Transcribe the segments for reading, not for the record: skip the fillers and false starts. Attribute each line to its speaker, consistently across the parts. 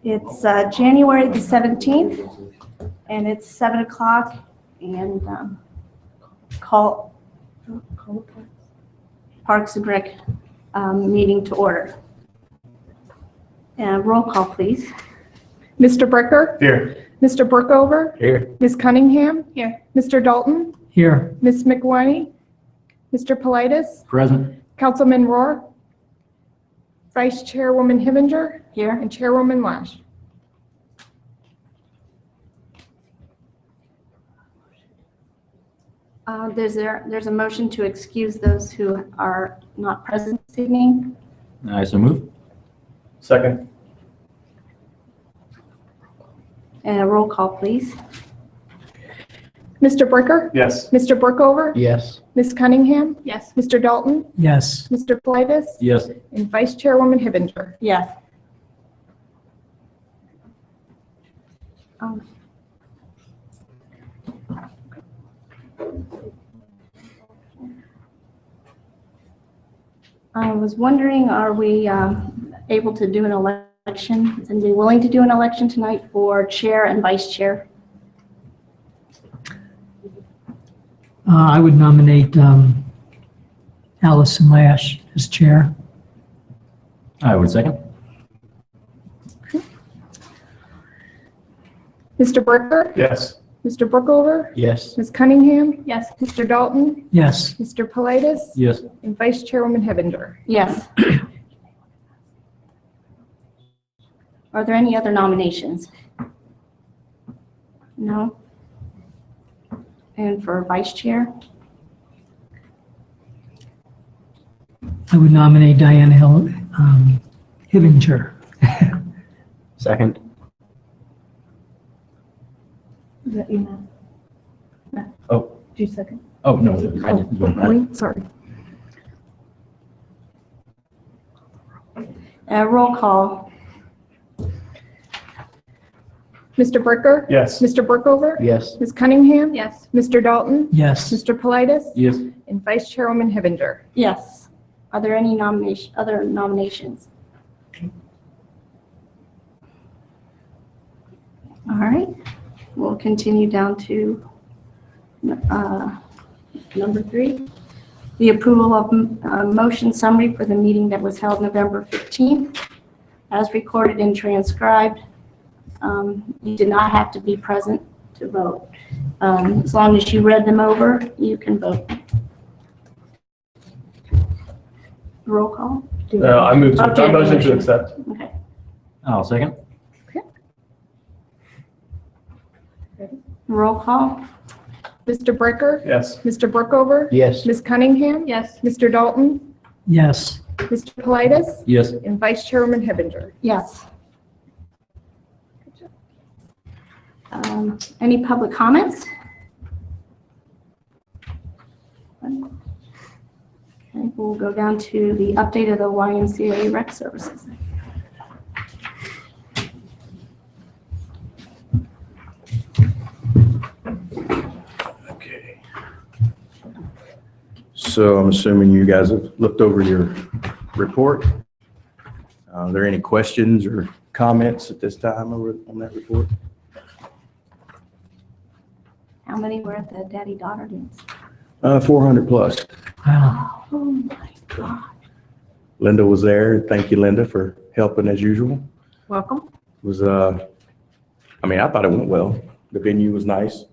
Speaker 1: It's January the 17th, and it's 7 o'clock, and call Parks and Rec meeting to order. Roll call, please.
Speaker 2: Mr. Bricker?
Speaker 3: Here.
Speaker 2: Mr. Brookover?
Speaker 3: Here.
Speaker 2: Ms. Cunningham?
Speaker 1: Here.
Speaker 2: Mr. Dalton?
Speaker 3: Here.
Speaker 2: Ms. McWhiney? Mr. Politis?
Speaker 3: Present.
Speaker 2: Councilman Rohr? Vice Chairwoman Hivinger?
Speaker 1: Here.
Speaker 2: And Chairwoman Lash.
Speaker 1: There's a motion to excuse those who are not present this evening.
Speaker 3: I so move. Second.
Speaker 1: Roll call, please.
Speaker 2: Mr. Bricker?
Speaker 3: Yes.
Speaker 2: Mr. Brookover?
Speaker 3: Yes.
Speaker 2: Ms. Cunningham?
Speaker 1: Yes.
Speaker 2: Mr. Dalton?
Speaker 3: Yes.
Speaker 2: Mr. Politis?
Speaker 3: Yes.
Speaker 2: And Vice Chairwoman Hivinger.
Speaker 1: Yes. I was wondering, are we able to do an election? And be willing to do an election tonight for chair and vice chair?
Speaker 4: I would nominate Allison Lash as chair.
Speaker 3: I would second.
Speaker 2: Mr. Bricker?
Speaker 3: Yes.
Speaker 2: Mr. Brookover?
Speaker 3: Yes.
Speaker 2: Ms. Cunningham?
Speaker 1: Yes.
Speaker 2: Mr. Dalton?
Speaker 4: Yes.
Speaker 2: Mr. Politis?
Speaker 3: Yes.
Speaker 2: And Vice Chairwoman Hivinger.
Speaker 1: Yes. Are there any other nominations? No? And for vice chair?
Speaker 4: I would nominate Diana Hivinger.
Speaker 3: Second.
Speaker 2: Is that you now?
Speaker 3: Oh.
Speaker 2: Do you second?
Speaker 3: Oh, no. I didn't.
Speaker 2: Wait, sorry.
Speaker 1: Roll call.
Speaker 2: Mr. Bricker?
Speaker 3: Yes.
Speaker 2: Mr. Brookover?
Speaker 3: Yes.
Speaker 2: Ms. Cunningham?
Speaker 1: Yes.
Speaker 2: Mr. Dalton?
Speaker 4: Yes.
Speaker 2: Mr. Politis?
Speaker 3: Yes.
Speaker 2: And Vice Chairwoman Hivinger.
Speaker 1: Yes. Are there any other nominations? All right. We'll continue down to number 3. The approval of motion summary for the meeting that was held November 15th. As recorded and transcribed, you did not have to be present to vote. As long as you read them over, you can vote. Roll call?
Speaker 5: No, I move to,
Speaker 1: Okay.
Speaker 5: I motion to accept.
Speaker 1: Okay.
Speaker 3: I'll second.
Speaker 1: Roll call?
Speaker 2: Mr. Bricker?
Speaker 5: Yes.
Speaker 2: Mr. Brookover?
Speaker 3: Yes.
Speaker 2: Ms. Cunningham?
Speaker 1: Yes.
Speaker 2: Mr. Dalton?
Speaker 4: Yes.
Speaker 2: Mr. Politis?
Speaker 3: Yes.
Speaker 2: And Vice Chairwoman Hivinger.
Speaker 1: Yes. Any public comments? Okay, we'll go down to the update of the YMCA rec services.
Speaker 6: Okay. So I'm assuming you guys have looked over your report. Are there any questions or comments at this time on that report?
Speaker 1: How many were at the daddy-daughter dance?
Speaker 6: 400 plus.
Speaker 4: Wow.
Speaker 1: Oh my God.
Speaker 6: Linda was there. Thank you, Linda, for helping as usual.
Speaker 2: Welcome.
Speaker 6: I thought it went well. The venue was nice.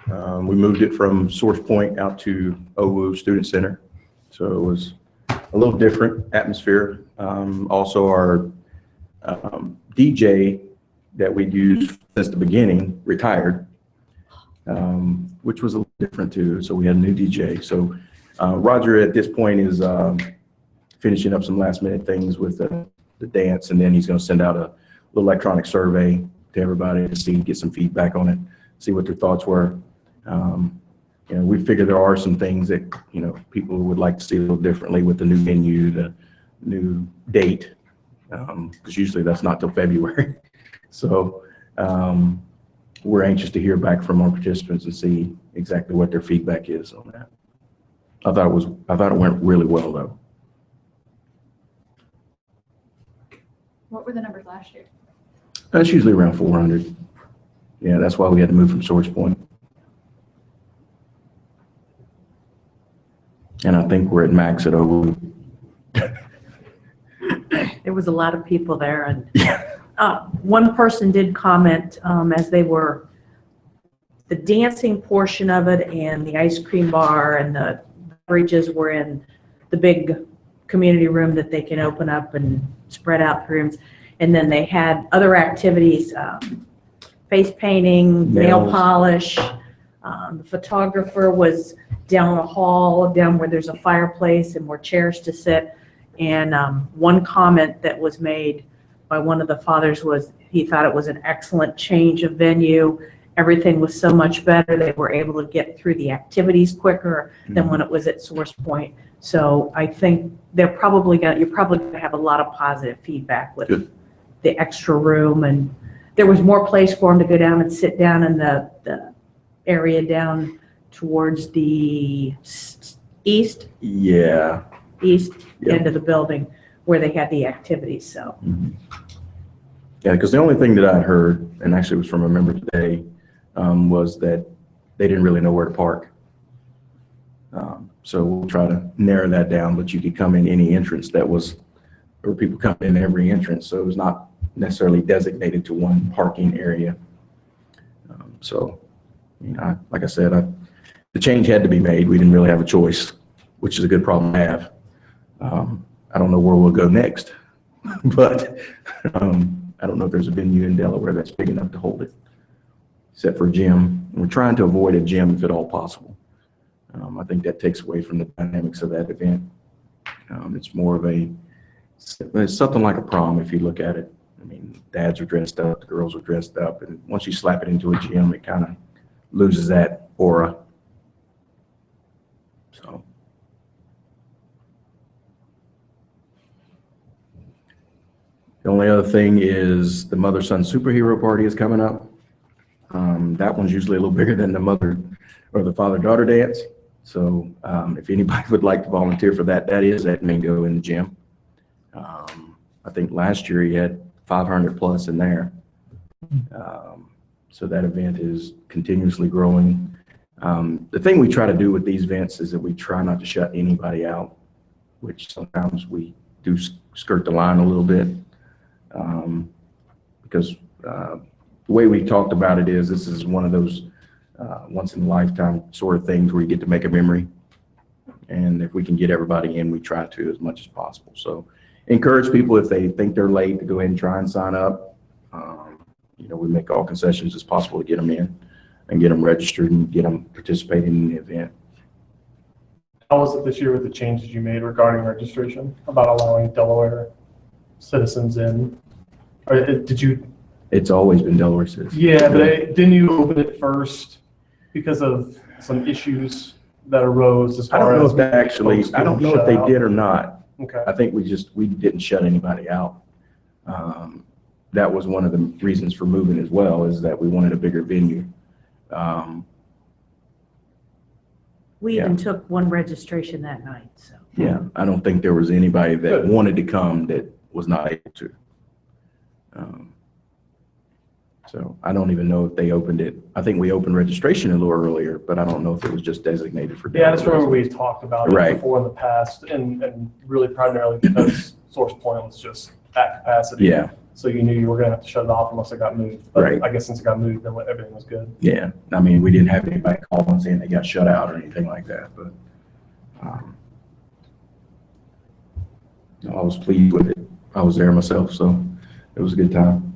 Speaker 6: We moved it from Source Point out to OWU Student Center. So it was a little different atmosphere. Also our DJ that we'd used since the beginning retired, which was a little different too. So we had a new DJ. So Roger at this point is finishing up some last minute things with the dance, and then he's going to send out a little electronic survey to everybody to get some feedback on it, see what their thoughts were. We figure there are some things that, people would like to see a little differently with the new venue, the new date, because usually that's not till February. So we're anxious to hear back from our participants and see exactly what their feedback is on that. I thought it went really well though.
Speaker 2: What were the numbers last year?
Speaker 6: That's usually around 400. Yeah, that's why we had to move from Source Point. And I think we're at max at over.
Speaker 7: There was a lot of people there, and one person did comment as they were, the dancing portion of it and the ice cream bar and the beverages were in the big community room that they can open up and spread out the rooms. And then they had other activities, face painting, nail
Speaker 6: Nails.
Speaker 7: polish. The photographer was down a hall, down where there's a fireplace and more chairs to sit. And one comment that was made by one of the fathers was he thought it was an excellent change of venue. Everything was so much better. They were able to get through the activities quicker than when it was at Source Point. So I think you're probably going to have a lot of positive feedback with
Speaker 6: Good.
Speaker 7: the extra room. And there was more place for them to go down and sit down in the area down towards the east
Speaker 6: Yeah. Yep.
Speaker 7: end of the building where they had the activities. So
Speaker 6: Yeah, because the only thing that I'd heard, and actually it was from a member today, was that they didn't really know where to park. So we'll try to narrow that down, but you could come in any entrance that was, or people come in every entrance, so it was not necessarily designated to one parking area. So, you know, like I said, the change had to be made. We didn't really have a choice, which is a good problem to have. I don't know where we'll go next, but I don't know if there's a venue in Delaware that's big enough to hold it, except for a gym. And we're trying to avoid a gym if at all possible. I think that takes away from the dynamics of that event. It's more of it's something like a prom if you look at it. I mean, dads are dressed up, the girls are dressed up, and once you slap it into a gym, it kind of loses that aura. So. The only other thing is the mother-son superhero party is coming up. That one's usually a little bigger than the mother or the father-daughter dance. So if anybody would like to volunteer for that, that is at Mingo in the gym. I think last year he had 500 plus in there. So that event is continuously growing. The thing we try to do with these events is that we try not to shut anybody out, which sometimes we do skirt the line a little bit. Because the way we talked about it is this is one of those once in a lifetime sort of things where you get to make a memory. And if we can get everybody in, we try to as much as possible. So encourage people if they think they're late to go ahead and try and sign up. You know, we make all concessions as possible to get them in and get them registered and get them participating in the event.
Speaker 5: How was it this year with the changes you made regarding registration about allowing Delaware citizens in? Or did you?
Speaker 6: It's always been Delaware citizens.
Speaker 5: Yeah, but didn't you open it first because of some issues that arose as
Speaker 6: I don't
Speaker 5: far
Speaker 6: know
Speaker 5: as
Speaker 6: if that actually,
Speaker 5: folks
Speaker 6: I don't
Speaker 5: getting
Speaker 6: know if they
Speaker 5: shut out?
Speaker 6: did or not.
Speaker 5: Okay.
Speaker 6: I think we didn't shut anybody out. That was one of the reasons for moving as well, is that we wanted a bigger venue.
Speaker 7: we even took one registration that night. So
Speaker 6: Yeah, I don't think there was anybody that wanted to come that was not able to. So I don't even know if they opened it. I think we opened registration a little earlier, but I don't know if it was just designated for.
Speaker 5: Yeah, I just remember we talked about it
Speaker 6: Right.
Speaker 5: before in the past, and really primarily because Source Point was just at capacity.
Speaker 6: Yeah,
Speaker 5: So you knew you were gonna have to shut it off unless it got moved. But
Speaker 6: Right.
Speaker 5: I guess since it got moved, then everything was good.
Speaker 6: yeah. I mean, we didn't have anybody calling saying they got shut out or anything like that, but I was pleased with it. I was there myself, so it was a good time.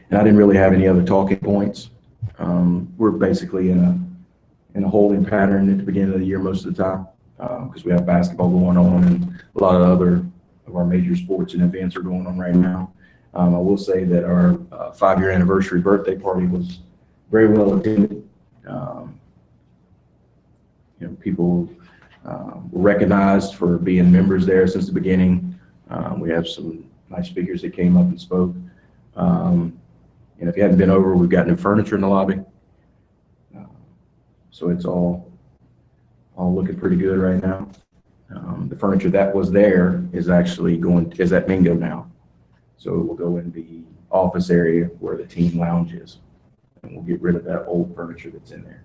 Speaker 6: And I didn't really have any other talking points. We're basically in a holding pattern at the beginning of the year most of the time, because we have basketball going on and a lot of other of our major sports and events are going on right now. I will say that our 5-year anniversary birthday party was very well attended. You know, people were recognized for being members there since the beginning. We have some nice speakers that came up and spoke. And if you hadn't been over, we've got new furniture in the lobby. So it's all looking pretty good right now. The furniture that was there is actually is at Mingo now. So it will go in the office area where the team lounge is. And we'll get rid of that old furniture that's in there.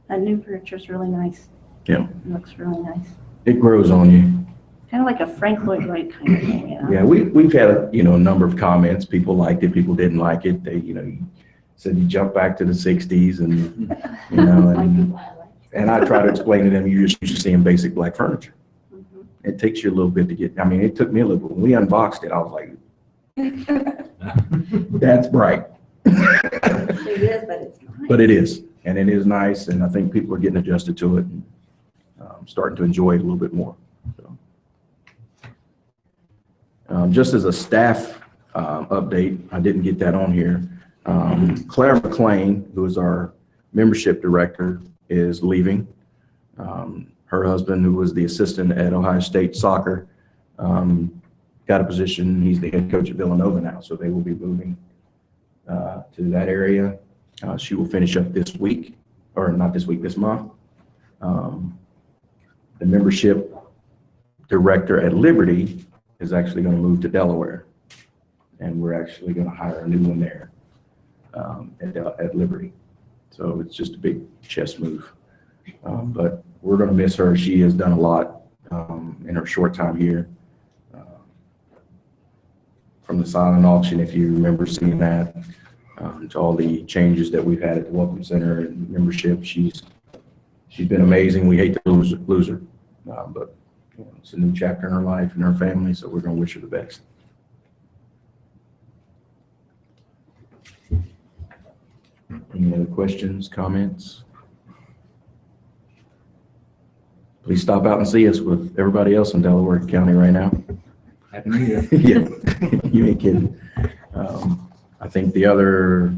Speaker 1: That new furniture is really nice.
Speaker 6: Yeah.
Speaker 1: It looks really nice.
Speaker 6: It grows on you.
Speaker 1: Kind of like a Frank Lloyd Wright kind of thing, you know?
Speaker 6: Yeah, we've had, a number of comments. People liked it, people didn't like it. They, said you jump back to the 60s and, and I try to explain to them, you're just used to seeing basic black furniture.
Speaker 1: Mhm.
Speaker 6: It takes you a little bit to get, it took me a little bit. When we unboxed it, I was like, that's bright.
Speaker 1: It is, but it's nice.
Speaker 6: But it is, and it is nice, and I think people are getting adjusted to it and starting to enjoy it a little bit more. So. Just as a staff update, I didn't get that on here. Claire McLean, who is our membership director, is leaving. Her husband, who was the assistant at Ohio State soccer, got a position. He's the head coach at Villanova now, so they will be moving to that area. She will finish up this week, or not this week, this month. The membership director at Liberty is actually going to move to Delaware, and we're actually going to hire a new one there at Liberty. So it's just a big chess move. But we're going to miss her. She has done a lot in her short time here. From the silent auction, if you remember seeing that, to all the changes that we've had at the Welcome Center and membership, she's been amazing. We hate to lose her, but it's a new chapter in her life and her family, so we're going to wish her the best. Any other questions, comments? Please stop out and see us with everybody else in Delaware County right now.
Speaker 3: Happy New Year.
Speaker 6: Yeah, you ain't kidding. I think the other,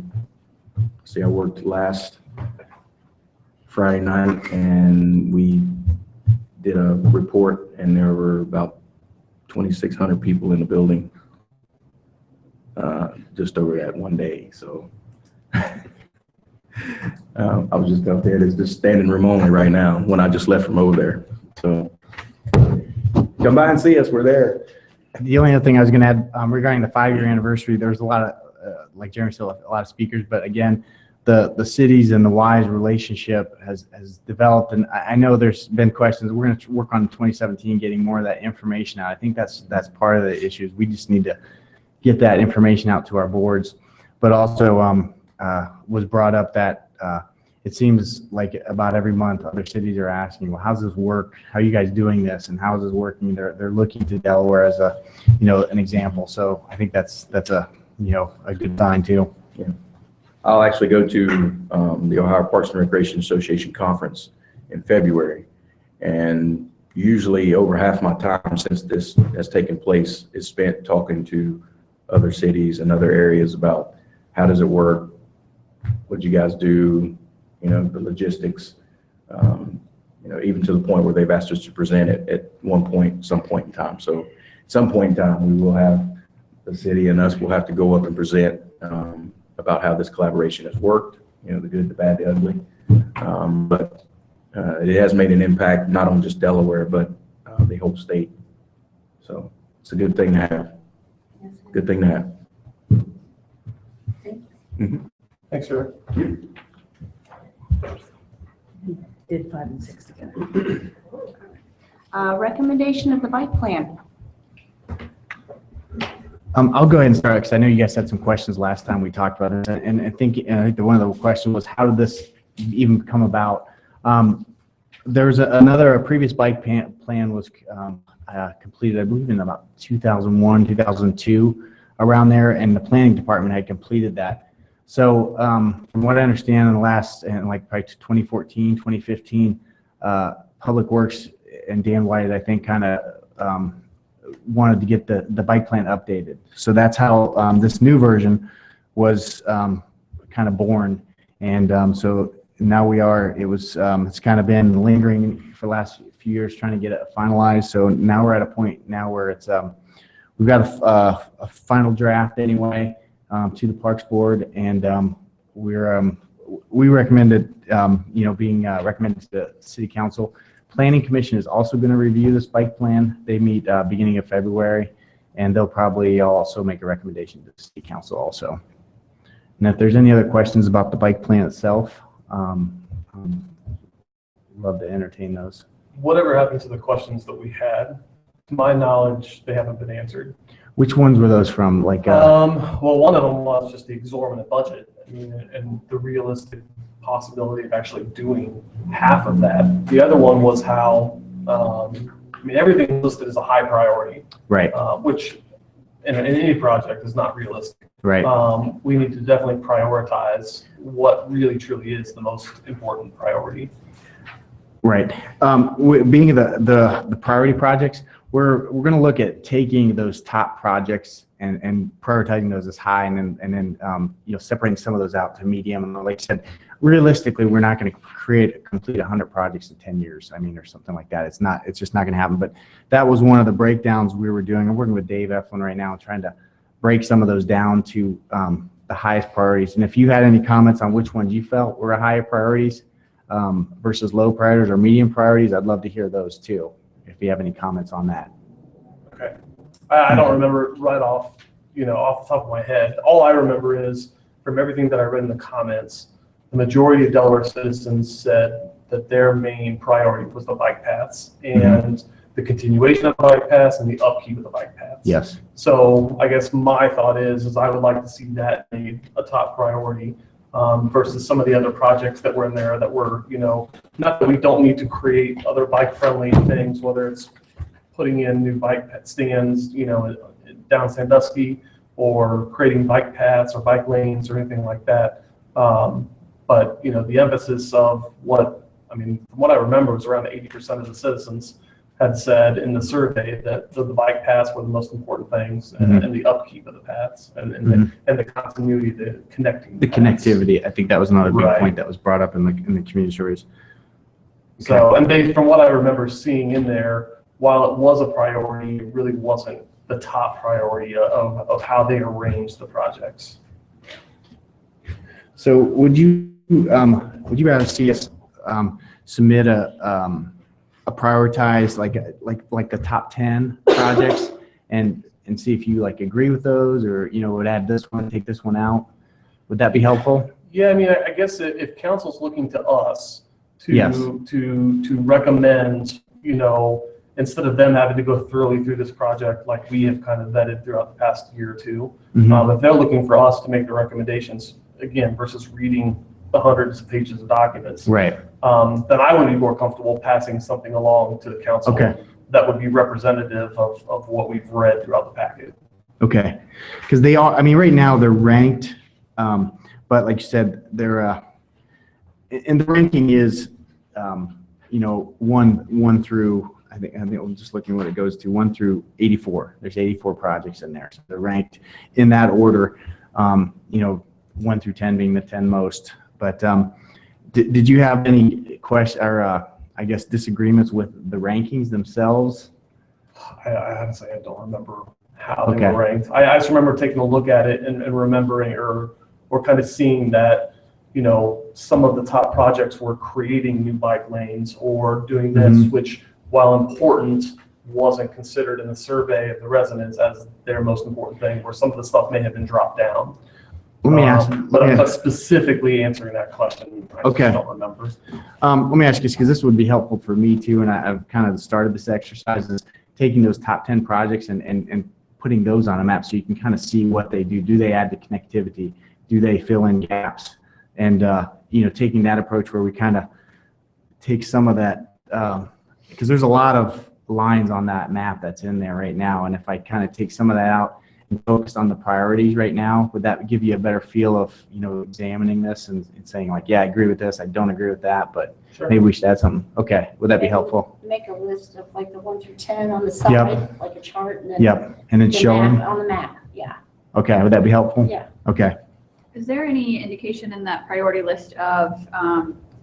Speaker 6: I worked last Friday night and we did a report and there were about 2,600 people in the building just over that one day. So I was just out there, just standing room only right now when I just left from over there. So come by and see us, we're there.
Speaker 8: The only other thing I was going to add regarding the 5-year anniversary, there's a lot of, like Jeremy said, a lot of speakers, but again, the cities and the WISE relationship has developed, and I know there's been questions. We're going to work on 2017, getting more of that information out. I think that's part of the issues. We just need to get that information out to our boards, but also was brought up that it seems like about every month other cities are asking, well, how's this work? How are you guys doing this? And how is this working? They're looking to Delaware as a, an example. So I think that's a, a good sign too.
Speaker 6: Yeah. I'll actually go to the Ohio Parks and Recreation Association conference in February. And usually over half my time since this has taken place is spent talking to other cities and other areas about how does it work? What you guys do? The logistics, even to the point where they've asked us to present it at some point in time. So at some point in time, we will have the city and us will have to go up and present about how this collaboration has worked, the good, the bad, the ugly. But it has made an impact, not on just Delaware, but the whole state. So it's a good thing to have. Good thing to have. Mm-hmm.
Speaker 5: Thanks, sir.
Speaker 7: Did 5 and 6 together.
Speaker 1: Recommendation of the bike plan.
Speaker 8: I'll go ahead and start because I know you guys had some questions last time we talked about it, and I think one of the questions was how did this even come about? There was a previous bike plan was completed, I believe, in about 2001, 2002, around there, and the planning department had completed that. So from what I understand, in the last, like probably 2014, 2015, Public Works and Dan White, I think, kind of wanted to get the bike plan updated. So that's how this new version was kind of born. And so now it's kind of been lingering for the last few years trying to get it finalized. So now we're at a point now where it's we've got a final draft anyway to the Parks Board, and we recommended being recommended to the City Council. Planning Commission is also going to review this bike plan. They meet beginning of February, and they'll probably also make a recommendation to the City Council also. And if there's any other questions about the bike plan itself, love to entertain those.
Speaker 5: Whatever happened to the questions that we had? To my knowledge, they haven't been answered.
Speaker 8: Which ones were those from? Like,
Speaker 5: Well, one of them was just the exorbitant budget, I mean, and the realistic possibility of actually doing half of that. The other one was how, I mean, everything listed as a high priority,
Speaker 8: right,
Speaker 5: which in any project is not realistic.
Speaker 8: right.
Speaker 5: We need to definitely prioritize what really truly is the most important priority.
Speaker 8: Right. Being the priority projects, we're going to look at taking those top projects and prioritizing those as high, and then separating some of those out to medium. And like I said, realistically, we're not going to complete 100 projects in 10 years. I mean, or something like that. It's just not going to happen. But that was one of the breakdowns we were doing. I'm working with Dave Eflin right now, trying to break some of those down to the highest priorities. And if you had any comments on which ones you felt were higher priorities versus low priorities or medium priorities, I'd love to hear those too, if you have any comments on that.
Speaker 5: Okay. I don't remember right off the top of my head. All I remember is from everything that I read in the comments, the majority of Delaware citizens said that their main priority was the bike paths and the continuation of the bike paths and the upkeep of the bike paths.
Speaker 8: Yes.
Speaker 5: So I guess my thought is I would like to see that made a top priority versus some of the other projects that were in there that were, not that we don't need to create other bike-friendly things, whether it's putting in new bike stands, down Sandusky, or creating bike paths or bike lanes or anything like that. But, the emphasis of from what I remember was around 80% of the citizens had said in the survey that the bike paths were the most important things, and the upkeep of the paths and the continuity, the connecting.
Speaker 8: The
Speaker 5: paths.
Speaker 8: connectivity. I think that was another big
Speaker 5: Right.
Speaker 8: point that was brought up in the community surveys.
Speaker 5: So, and based from what I remember seeing in there, while it was a priority, it really wasn't the top priority of how they arranged the projects.
Speaker 8: So would you rather see us submit a prioritized like the top 10 projects and see if you agree with those, or would add this one, take this one out? Would that be helpful?
Speaker 5: Yeah, I guess if council's looking to us
Speaker 8: Yes.
Speaker 5: to recommend, instead of them having to go thoroughly through this project like we have kind of vetted throughout the past year or two, if they're looking for us to make the recommendations, again, versus reading the hundreds of pages of documents,
Speaker 8: Right.
Speaker 5: then I would be more comfortable passing something along to the council
Speaker 8: Okay.
Speaker 5: that would be representative of what we've read throughout the packet.
Speaker 8: Okay. Because they are, right now they're ranked, but like you said, they're, and the ranking is, one through, I think I'm just looking what it goes to, 1 through 84. There's 84 projects in there. So they're ranked in that order, 1 through 10 being the 10 most. But did you have any question or I guess disagreements with the rankings themselves?
Speaker 5: I have to say I don't remember how they
Speaker 8: Okay.
Speaker 5: were ranked. I just remember taking a look at it and remembering or kind of seeing that, some of the top projects were creating new bike lanes or doing this, which, while important, wasn't considered in the survey of the residents as their most important thing, where some of the stuff may have been dropped down.
Speaker 8: Let me ask.
Speaker 5: But specifically answering that question, I
Speaker 8: Okay.
Speaker 5: just don't remember.
Speaker 8: Let me ask you this, because this would be helpful for me too, and I've kind of started this exercise, is taking those top 10 projects and putting those on a map so you can kind of see what they do. Do they add to connectivity? Do they fill in gaps? And, taking that approach where we kind of take some of that, because there's a lot of lines on that map that's in there right now. And if I kind of take some of that out and focus on the priorities right now, would that give you a better feel of, examining this and saying yeah, I agree with this, I don't agree with that, but
Speaker 5: Sure.
Speaker 8: maybe we should add something. Okay, would that be helpful?
Speaker 1: Make a list of the 1 through 10 on the side, like a chart, and then
Speaker 8: Yep, and then
Speaker 1: the
Speaker 8: show
Speaker 1: map
Speaker 8: them.
Speaker 1: on the map, yeah.
Speaker 8: Okay, would that be helpful?
Speaker 1: Yeah.
Speaker 8: Okay.
Speaker 9: Is there any indication in that priority list of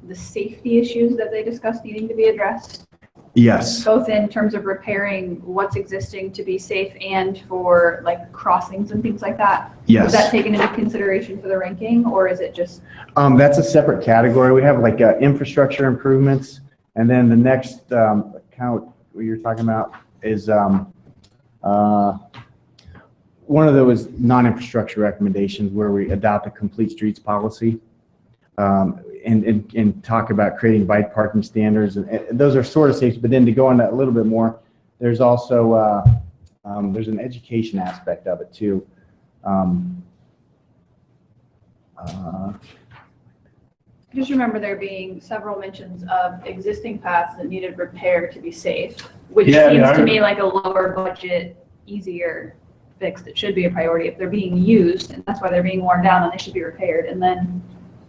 Speaker 9: the safety issues that they discussed needing to be addressed?
Speaker 8: Yes.
Speaker 9: Both in terms of repairing what's existing to be safe and for crossings and things like that?
Speaker 8: Yes.
Speaker 9: Is that taken into consideration for the ranking, or is it just?
Speaker 8: That's a separate category. We have infrastructure improvements And then the next account you're talking about is one of those non-infrastructure recommendations where we adopt a complete streets policy and talk about creating bike parking standards. And those are sort of safe, but then to go on that a little bit more, there's also there's an education aspect of it too.
Speaker 9: I just remember there being several mentions of existing paths that needed repair to be safe, which
Speaker 5: Yeah,
Speaker 9: seems
Speaker 5: yeah,
Speaker 9: to me like a lower budget, easier fix that should be a priority if they're being used, and that's why they're being worn down and they should be repaired. And then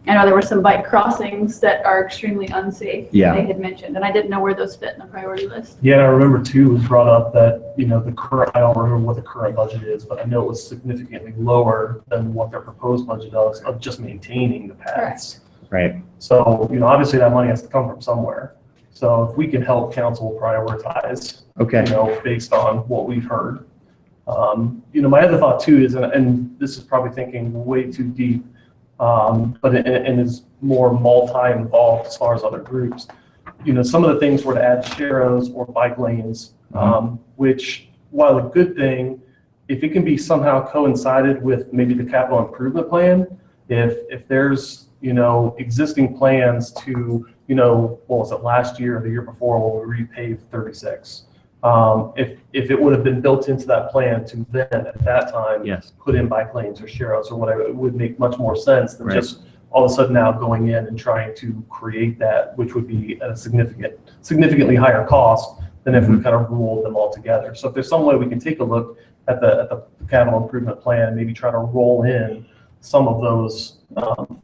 Speaker 9: I know there were some bike crossings that are extremely unsafe.
Speaker 8: Yeah.
Speaker 9: They had mentioned, and I didn't know where those fit in the priority list.
Speaker 5: Yeah, and I remember too, it was brought up that, the current, I don't remember what the current budget is, but I know it was significantly lower than what their proposed budget is of just maintaining the paths.
Speaker 8: Right.
Speaker 5: So, obviously that money has to come from somewhere. So if we can help council prioritize,
Speaker 8: Okay.
Speaker 5: based on what we've heard. My other thought too is, and this is probably thinking way too deep, but and is more multi-involved as far as other groups. Some of the things were to add sharrows or bike lanes, which, while a good thing, if it can be somehow coincided with maybe the capital improvement plan, if there's, existing plans to, what was it, last year or the year before when we repaved 36. If it would have been built into that plan to then at that time
Speaker 8: Yes.
Speaker 5: put in bike lanes or sharrows or whatever, it would make much more sense than
Speaker 8: Right.
Speaker 5: just all of a sudden now going in and trying to create that, which would be at a significantly higher cost than if we kind of rolled them all together. So if there's some way we can take a look at the capital improvement plan and maybe try to roll in some of those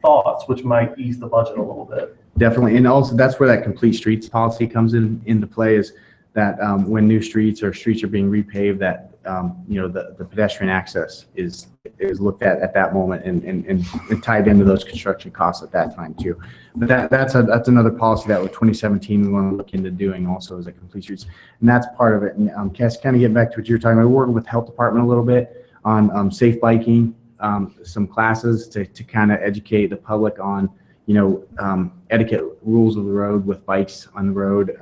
Speaker 5: thoughts, which might ease the budget a little bit.
Speaker 8: Definitely, and also that's where that complete streets policy comes into play, is that when new streets or streets are being repaved, that the pedestrian access is looked at that moment and tied into those construction costs at that time too. But that's another policy that with 2017 we want to look into doing also, as a complete streets, and that's part of it. And Cass, kind of getting back to what you were talking about, we're working with health department a little bit on safe biking, some classes to kind of educate the public on etiquette rules of the road with bikes on the road.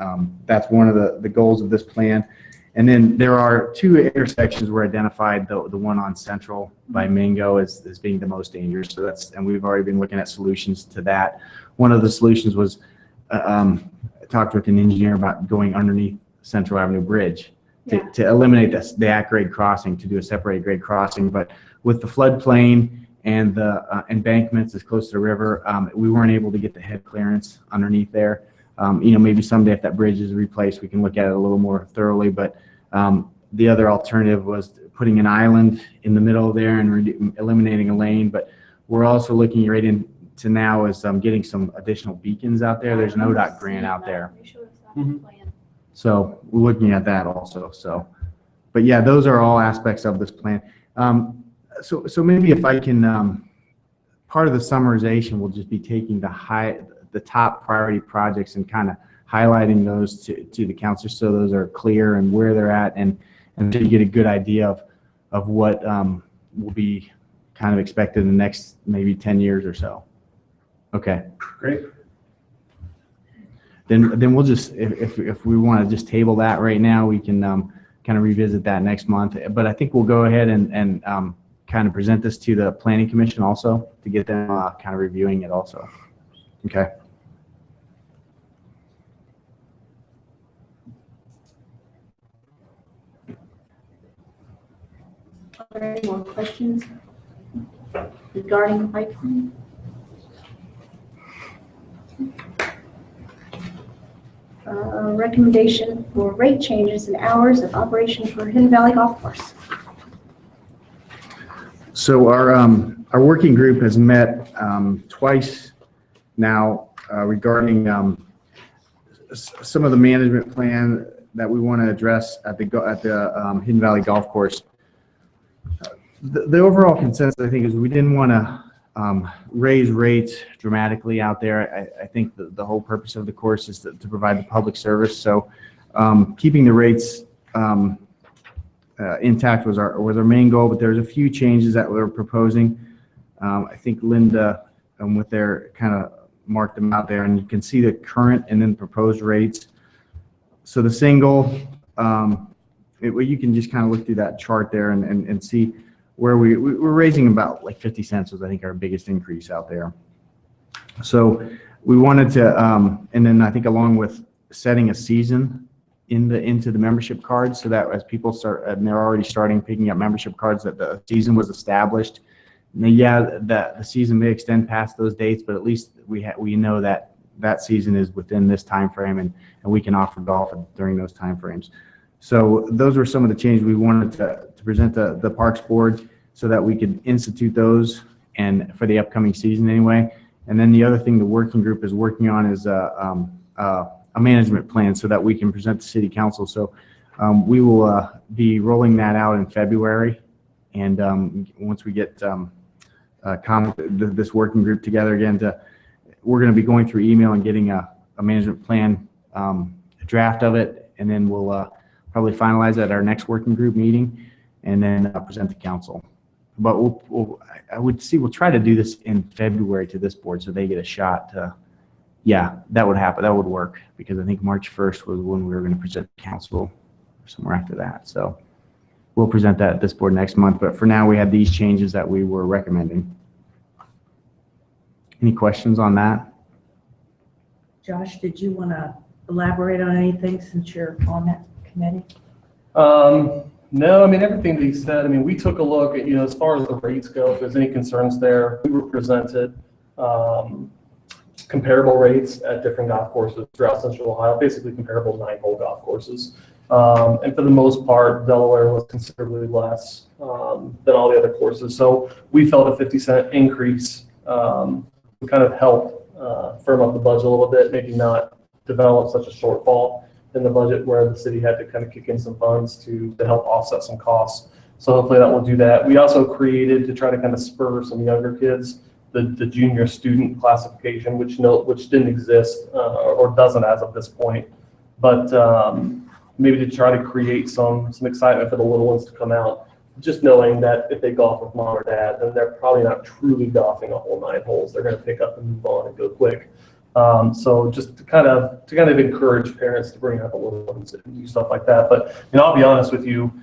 Speaker 8: That's one of the goals of this plan. And then there are two intersections were identified, the one on Central by Mingo as being the most dangerous. So and we've already been looking at solutions to that. One of the solutions was, I talked with an engineer about going underneath Central Avenue Bridge to eliminate the at-grade crossing, to do a separated grade crossing. But with the floodplain and the embankments as close to the river, we weren't able to get the head clearance underneath there. Maybe someday if that bridge is replaced, we can look at it a little more thoroughly. But the other alternative was putting an island in the middle there and eliminating a lane. But we're also looking right into now is getting some additional beacons out there. There's an ODOT grant out there. So we're looking at that also. So, but yeah, those are all aspects of this plan. So maybe if I can, part of the summarization will just be taking the top priority projects and kind of highlighting those to the council, so those are clear and where they're at, and to get a good idea of what will be kind of expected in the next maybe 10 years or so. Okay.
Speaker 5: Great.
Speaker 8: Then we'll just, if we want to just table that right now, we can kind of revisit that next month. But I think we'll go ahead and kind of present this to the Planning Commission also, to get them kind of reviewing it also. Okay.
Speaker 1: Are there any more questions regarding the bike lane? Recommendation for rate changes and hours of operation for Hidden Valley Golf Course.
Speaker 8: So our working group has met twice now regarding some of the management plan that we want to address at the Hidden Valley Golf Course. The overall consensus, I think, is we didn't want to raise rates dramatically out there. I think the whole purpose of the course is to provide the public service. So keeping the rates intact was our main goal, but there's a few changes that we're proposing. I think Linda, with their kind of marked them out there, and you can see the current and then proposed rates. So the single, well, you can just kind of look through that chart there and see where we're raising about like 50 cents was, I think, our biggest increase out there. So we wanted to, and then I think along with setting a season into the membership cards, so that as people start, and they're already starting picking up membership cards, that the season was established. Now, yeah, the season may extend past those dates, but at least we know that that season is within this time frame, and we can offer golf during those time frames. So those were some of the changes we wanted to present to the Parks Board so that we could institute those and for the upcoming season anyway. And then the other thing the working group is working on is a management plan so that we can present to City Council. So we will be rolling that out in February. And once we get this working group together again, we're going to be going through email and getting a management plan, a draft of it, and then we'll probably finalize at our next working group meeting and then present to council. But we'll try to do this in February to this board so they get a shot to, yeah, that would happen. That would work because I think March 1st was when we were going to present to council or somewhere after that. So we'll present that at this board next month. But for now, we have these changes that we were recommending. Any questions on that?
Speaker 7: Josh, did you want to elaborate on anything since you're on that committee?
Speaker 5: No, I mean, everything that he said, I mean, we took a look at, as far as the rates go, if there's any concerns there, we were presented comparable rates at different golf courses throughout Central Ohio, basically comparable 9-hole golf courses. And for the most part, Delaware was considerably less than all the other courses. So we felt a 50-cent increase would kind of help firm up the budget a little bit, maybe not develop such a shortfall in the budget where the city had to kind of kick in some funds to help offset some costs. So hopefully that will do that. We also created, to try to kind of spur some younger kids, the junior student classification, which didn't exist or doesn't as of this point. But maybe to try to create some excitement for the little ones to come out, just knowing that if they golf with mom or dad, then they're probably not truly golfing a whole 9 holes. They're going to pick up and move on and go quick. So just to kind of encourage parents to bring up a little ones and do stuff like that. But I'll be honest with you,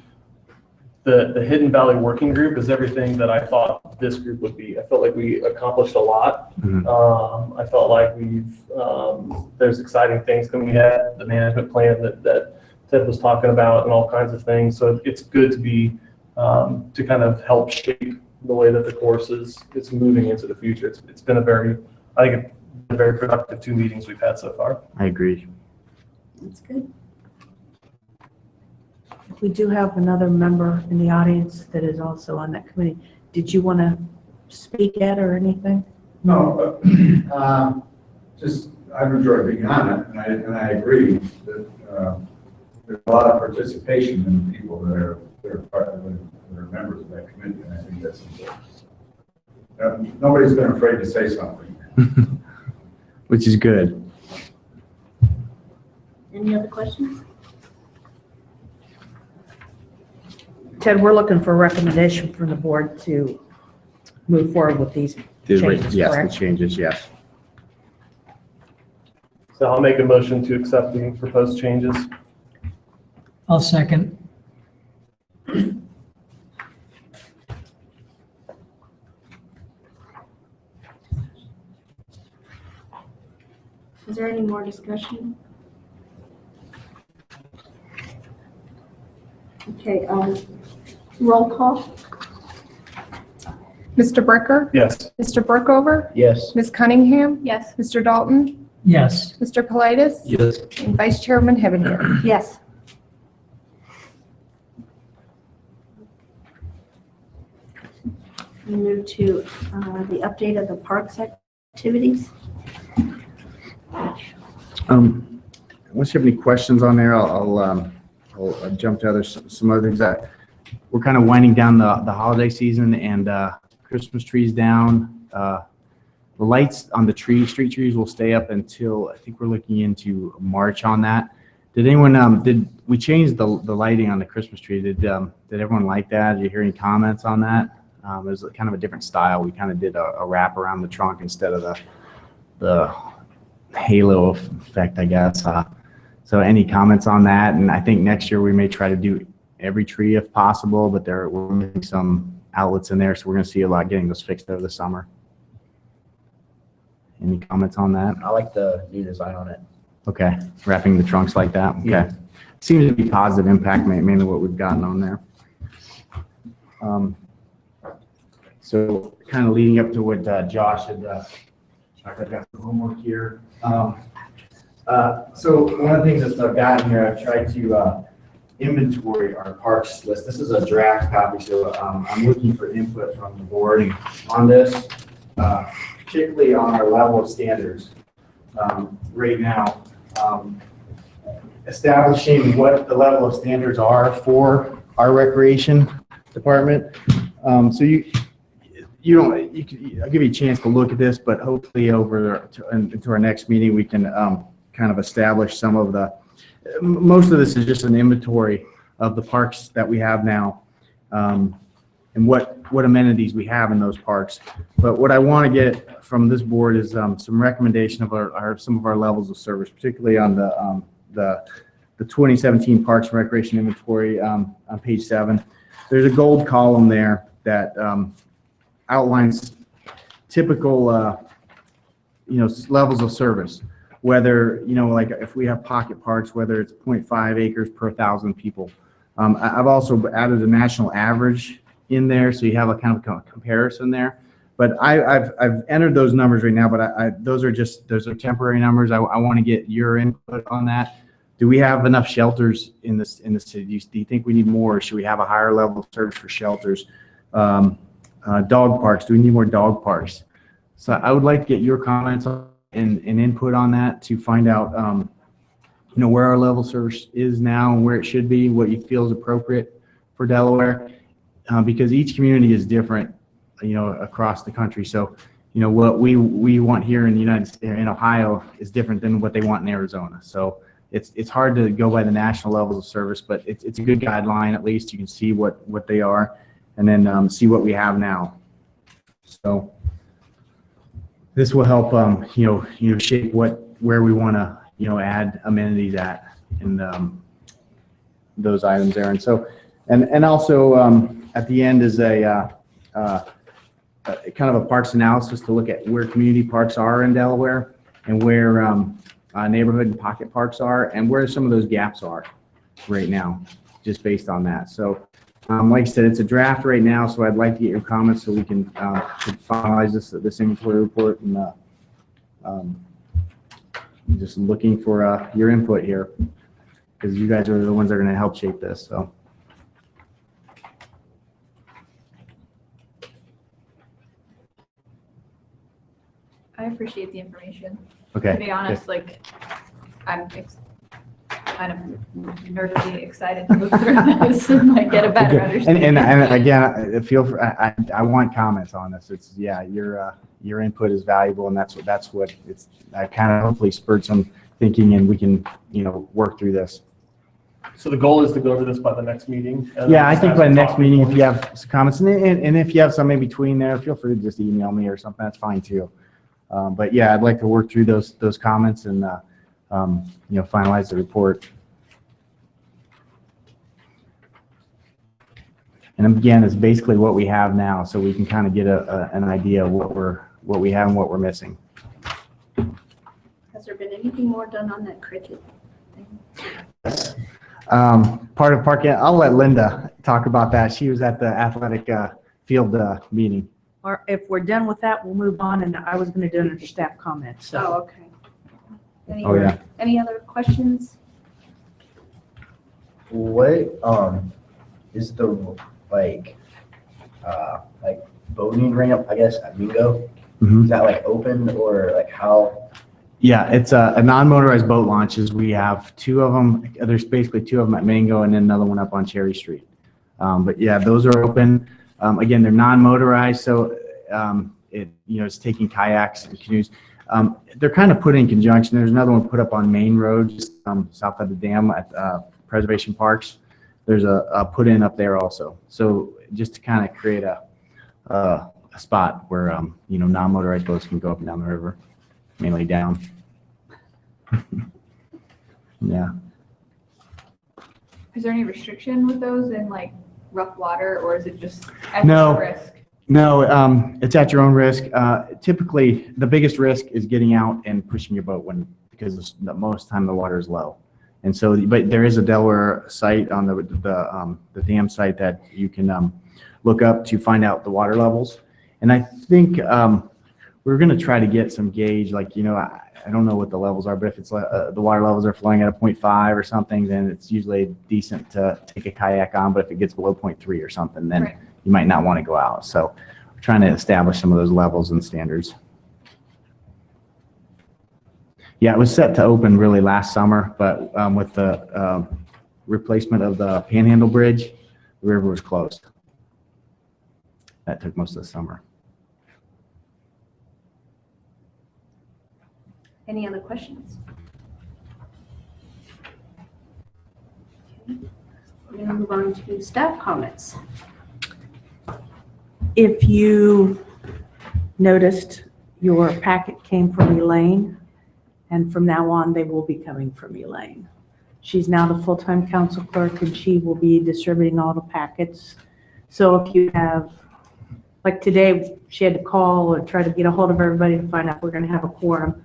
Speaker 5: the Hidden Valley Working Group is everything that I thought this group would be. I felt like we accomplished a lot. Mm-hmm. I felt like there's exciting things coming ahead, the management plan that Ted was talking about and all kinds of things. So it's good to be, to kind of help shape the way that the course is moving into the future. It's been I think a very productive 2 meetings we've had so far.
Speaker 8: I agree.
Speaker 1: That's good.
Speaker 7: We do have another member in the audience that is also on that committee. Did you want to speak, Ed, or anything?
Speaker 10: No, just I've enjoyed being on it, and I agree that there's a lot of participation in the people that are members of that committee, and I think that's important. Nobody's been afraid to say something.
Speaker 8: Which is good.
Speaker 1: Any other questions?
Speaker 7: Ted, we're looking for a recommendation from the board to move forward with these changes,
Speaker 8: Yes,
Speaker 7: correct?
Speaker 8: the changes, yes.
Speaker 5: So I'll make a motion to accept the proposed changes.
Speaker 4: I'll second.
Speaker 1: Is there any more discussion? Okay, roll call.
Speaker 2: Mr. Bricker?
Speaker 5: Yes.
Speaker 2: Mr. Burkover?
Speaker 8: Yes.
Speaker 2: Ms. Cunningham?
Speaker 9: Yes.
Speaker 2: Mr. Dalton?
Speaker 4: Yes.
Speaker 2: Mr. Politis?
Speaker 3: Yes.
Speaker 2: And Vice Chairman Hebinger?
Speaker 1: Yes. We move to the update of the parks activities.
Speaker 8: Unless you have any questions on there, I'll jump to some other things that we're kind of winding down the holiday season, and Christmas trees down. The lights on the street trees will stay up until, I think we're looking into March on that. Did anyone, did we change the lighting on the Christmas tree? Did everyone like that? Did you hear any comments on that? It was kind of a different style. We kind of did a wrap around the trunk instead of the halo effect, I guess. So any comments on that? And I think next year we may try to do every tree if possible, but we're missing some outlets in there, so we're going to see a lot getting those fixed over the summer. Any comments on that?
Speaker 3: I like the new design on it.
Speaker 8: Okay, wrapping the trunks like that. Okay,
Speaker 3: Yeah.
Speaker 8: seems to be positive impact, mainly what we've gotten on there. So kind of leading up to what Josh had, I've got some homework here. So one of the things that I've gotten here, I've tried to inventory our parks list. This is a draft copy, so I'm looking for input from the board on this, particularly on our level of standards right now. Establishing what the level of standards are for our recreation department. So I'll give you a chance to look at this, but hopefully into our next meeting, we can kind of establish some of most of this is just an inventory of the parks that we have now, and what amenities we have in those parks. But what I want to get from this board is some recommendation of some of our levels of service, particularly on the 2017 Parks and Recreation Inventory on page 7. There's a gold column there that outlines typical levels of service. Whether, like if we have pocket parks, whether it's 0.5 acres per 1,000 people. I've also added a national average in there, so you have a kind of comparison there. But I've entered those numbers right now, but those are temporary numbers. I want to get your input on that. Do we have enough shelters in the city? Do you think we need more, or should we have a higher level of service for shelters? Dog parks, do we need more dog parks? So I would like to get your comments on and input on that to find out, where our level of service is now and where it should be, what you feel is appropriate for Delaware, because each community is different, across the country. So, what we want here in the United States, in Ohio, is different than what they want in Arizona. So it's hard to go by the national levels of service, but it's a good guideline. At least you can see what they are, and then see what we have now. So. This will help, shape where we want to, add amenities at in those items there. And so, and also at the end is a kind of a parks analysis to look at where community parks are in Delaware and where neighborhood and pocket parks are and where some of those gaps are right now, just based on that. So. Like I said, it's a draft right now, so I'd like to get your comments so we can finalize this inventory report, and just looking for your input here, because you guys are the ones that are going to help shape this. So.
Speaker 9: I appreciate the information.
Speaker 8: Okay.
Speaker 9: To be honest, I'm kind of nervously excited to look through this and get a better understanding.
Speaker 8: And again, I want comments on this. It's your input is valuable, and that's what it's. I kind of hopefully spurred some thinking, and we can work through this.
Speaker 5: So the goal is to go over this by the next meeting?
Speaker 8: Yeah, I think by the next meeting, if you have some comments, and if you have some in between there, feel free to just email me or something. That's fine too. But yeah, I'd like to work through those comments and finalize the report. And again, it's basically what we have now, so we can kind of get an idea of what we have and what we're missing.
Speaker 1: Has there been anything more done on that cricket thing?
Speaker 8: Part of park, I'll let Linda talk about that. She was at the athletic field meeting.
Speaker 7: Or if we're done with that, we'll move on, and I was going to do another staff comment, so.
Speaker 1: Oh, okay. Any other questions?
Speaker 3: What is the boating ramp, I guess, at Mingo?
Speaker 8: Mhm.
Speaker 3: Is that open, or how?
Speaker 8: Yeah, it's a non-motorized boat launches. We have 2 of them. There's basically 2 of them at Mango and then another one up on Cherry Street. But yeah, those are open. Again, they're non-motorized, so it's taking kayaks and canoes. They're kind of put in conjunction. There's another one put up on Main Road, just south of the dam at Preservation Parks. There's a put in up there also. So just to kind of create a spot where non-motorized boats can go up and down the river. mainly down. Yeah.
Speaker 9: Is there any restriction with those in like rough water, or is it just at
Speaker 8: No.
Speaker 9: your risk?
Speaker 8: No, it's at your own risk. Typically, the biggest risk is getting out and pushing your boat because most of the time the water is low. And so, but there is a Delaware site on the dam site that you can look up to find out the water levels. And I think we're going to try to get some gauge, like, I don't know what the levels are, but if it's the water levels are flowing at a 0.5 or something, then it's usually decent to take a kayak on. But if it gets below 0.3 or something, then
Speaker 9: Right.
Speaker 8: you might not want to go out. So we're trying to establish some of those levels and standards. Yeah, it was set to open really last summer, but with the replacement of the Panhandle Bridge, the river was closed. That took most of the summer.
Speaker 1: Any other questions? Okay. We're going to move on to staff comments.
Speaker 7: If you noticed, your packet came from Elaine, and from now on, they will be coming from Elaine. She's now the full-time council clerk, and she will be distributing all the packets. So if you have, like today, she had to call or try to get a hold of everybody to find out we're going to have a quorum.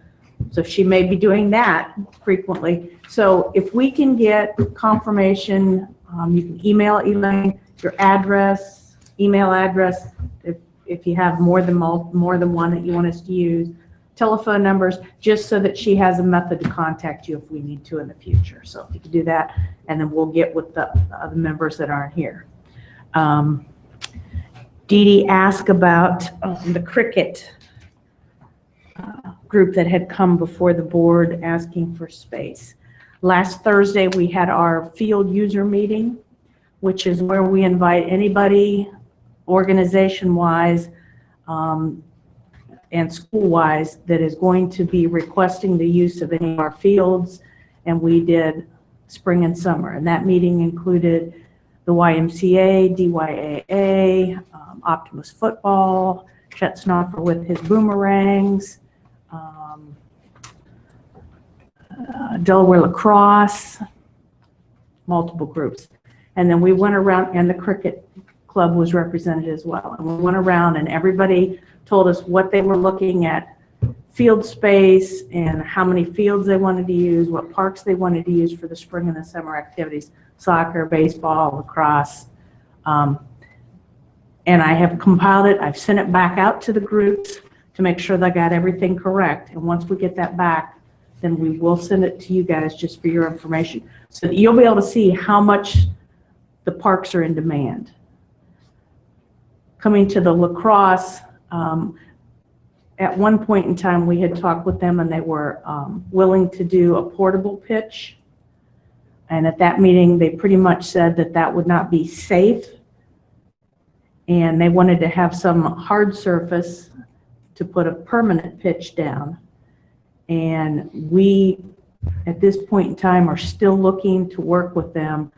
Speaker 7: So she may be doing that frequently. So if we can get confirmation, you can email Elaine your address, email address, if you have more than one that you want us to use, telephone numbers, just so that she has a method to contact you if we need to in the future. So if you can do that, and then we'll get with the other members that aren't here. Dee Dee asked about the cricket group that had come before the board asking for space. Last Thursday, we had our field user meeting, which is where we invite anybody organization-wise and school-wise that is going to be requesting the use of any of our fields. And we did spring and summer. And that meeting included the YMCA, DYAA, Optimus Football, Chet Snoffer with his boomerangs, Delaware Lacrosse, multiple groups. And then we went around, and the cricket club was represented as well. And we went around and everybody told us what they were looking at, field space and how many fields they wanted to use, what parks they wanted to use for the spring and the summer activities, soccer, baseball, lacrosse. And I have compiled it. I've sent it back out to the groups to make sure they got everything correct. And once we get that back, then we will send it to you guys just for your information, so that you'll be able to see how much the parks are in demand. Coming to the lacrosse, at one point in time, we had talked with them and they were willing to do a portable pitch. And at that meeting, they pretty much said that that would not be safe. And they wanted to have some hard surface to put a permanent pitch down. And we, at this point in time, are still looking to work with them,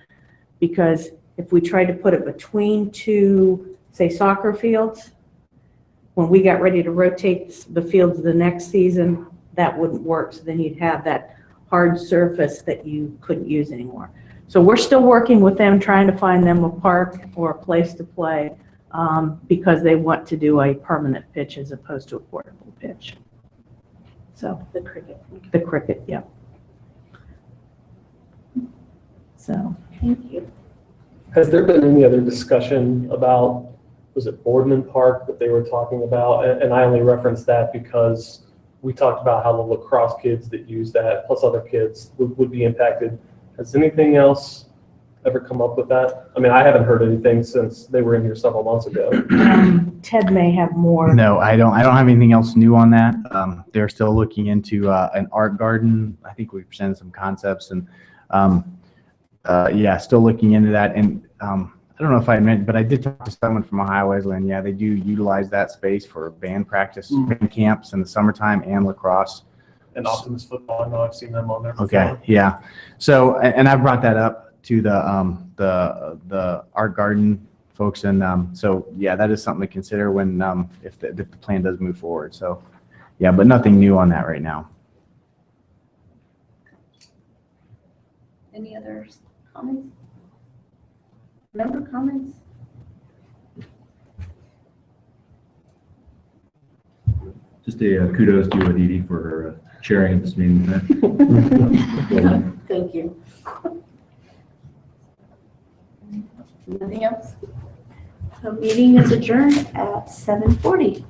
Speaker 7: because if we tried to put it between two, say, soccer fields, when we got ready to rotate the fields the next season, that wouldn't work. So then you'd have that hard surface that you couldn't use anymore. So we're still working with them, trying to find them a park or a place to play, because they want to do a permanent pitch as opposed to a portable pitch. So the cricket, yeah. So,
Speaker 1: Thank you.
Speaker 5: Has there been any other discussion about, was it Boardman Park that they were talking about? And I only reference that because we talked about how the lacrosse kids that use that, plus other kids, would be impacted. Has anything else ever come up with that? I mean, I haven't heard anything since they were in here several months ago.
Speaker 7: Ted may have more.
Speaker 8: No, I don't have anything else new on that. They're still looking into an art garden. I think we presented some concepts, and yeah, still looking into that. And I don't know if I meant, but I did talk to someone from Ohio Wesleyan. Yeah, they do utilize that space for band practice, band camps in the summertime, and lacrosse.
Speaker 5: And Optimus Football, I know I've seen them on there before.
Speaker 8: Okay, yeah. So, and I brought that up to the art garden folks, and so yeah, that is something to consider when if the plan does move forward. So, Yeah, but nothing new on that right now.
Speaker 1: Any other comments? Member comments?
Speaker 11: Just a kudos to Aditi for her chairing of this meeting tonight.
Speaker 1: Thank you. Nothing else? So meeting is adjourned at 7:40.